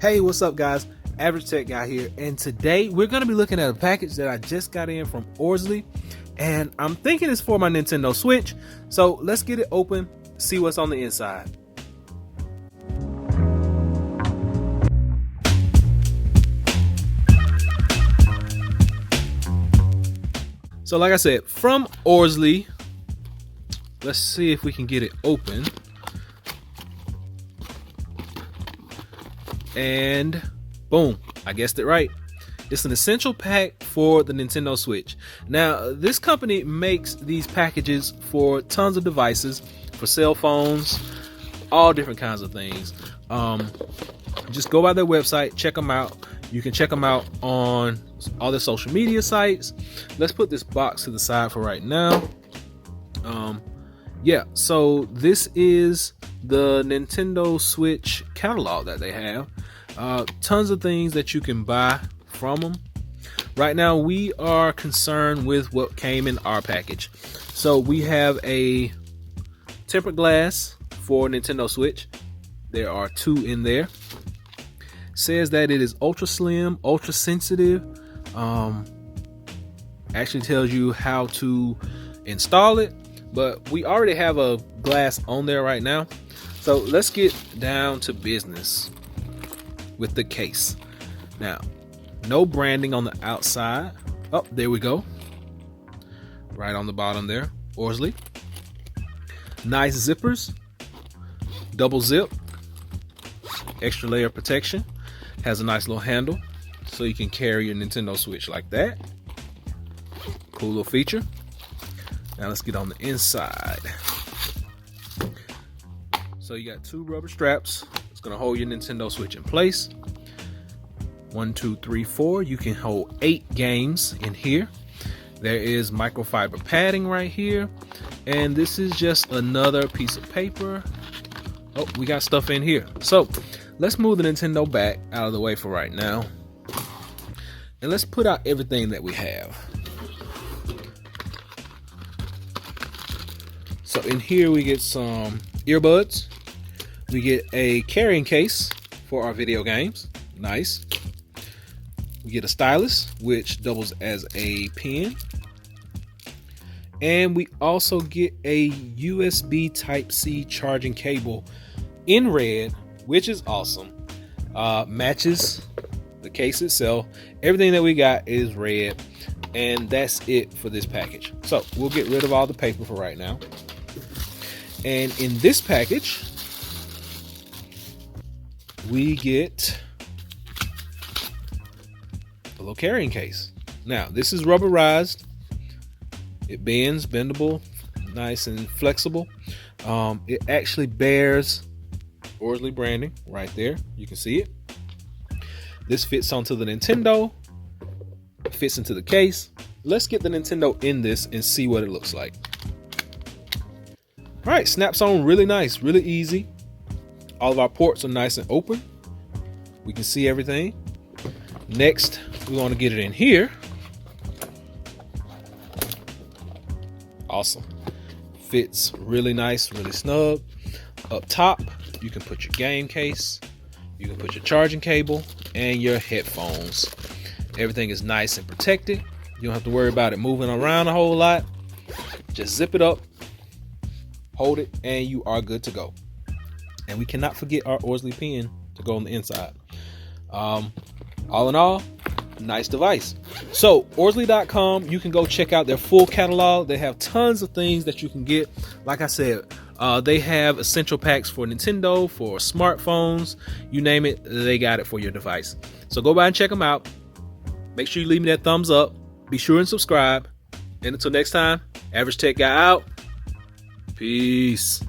Hey, what's up guys? Average Tech Guy here, and today we're going to be looking at a package that I just got in from Orzly, and I'm thinking it's for my Nintendo Switch. So let's get it open, see what's on the inside. So like I said, from Orzly, let's see if we can get it open. And boom, I guessed it right. It's an essential pack for the Nintendo Switch. Now, this company makes these packages for tons of devices, for cell phones, all different kinds of things. Just go by their website, check them out. You can check them out on all their social media sites. Let's put this box to the side for right now. Yeah, so this is the Nintendo Switch catalog that they have. Tons of things that you can buy from them. Right now we are concerned with what came in our package. So we have a tempered glass for Nintendo Switch. There are two in there. Says that it is ultra slim, ultra sensitive. Actually tells you how to install it, but we already have a glass on there right now. So let's get down to business with the case. Now, no branding on the outside. Oh, there we go. Right on the bottom there, Orzly. Nice zippers, double zip, extra layer of protection. Has a nice little handle so you can carry your Nintendo Switch like that. Cool little feature. Now let's get on the inside. So you got two rubber straps. It's gonna hold your Nintendo Switch in place. 1, 2, 3, 4. You can hold 8 games in here. There is microfiber padding right here. And this is just another piece of paper. Oh, we got stuff in here. So let's move the Nintendo back out of the way for right now. And let's put out everything that we have. So in here we get some earbuds. We get a carrying case for our video games. Nice. We get a stylus, which doubles as a pen. And we also get a USB Type-C charging cable in red, which is awesome. Matches the case itself. Everything that we got is red, and that's it for this package. So we'll get rid of all the paper for right now. And in this package, we get a little carrying case. Now, this is rubberized. It bends, bendable, nice and flexible. It actually bears Orzly branding right there. You can see it. This fits onto the Nintendo. It fits into the case. Let's get the Nintendo in this and see what it looks like. All right, snaps on really nice, really easy. All of our ports are nice and open. We can see everything. Next, we want to get it in here. Awesome. Fits really nice, really snug. Up top, you can put your game case, you can put your charging cable, and your headphones. Everything is nice and protected. You don't have to worry about it moving around a whole lot. Just zip it up, hold it, and you are good to go. And we cannot forget our Orzly pen to go on the inside. All in all, nice device. So Orzly.com, you can go check out their full catalog. They have tons of things that you can get. Like I said, they have essential packs for Nintendo, for smartphones, you name it, they got it for your device. So go by and check them out. Make sure you leave me that thumbs up. Be sure and subscribe. And until next time, Average Tech Guy out. Peace.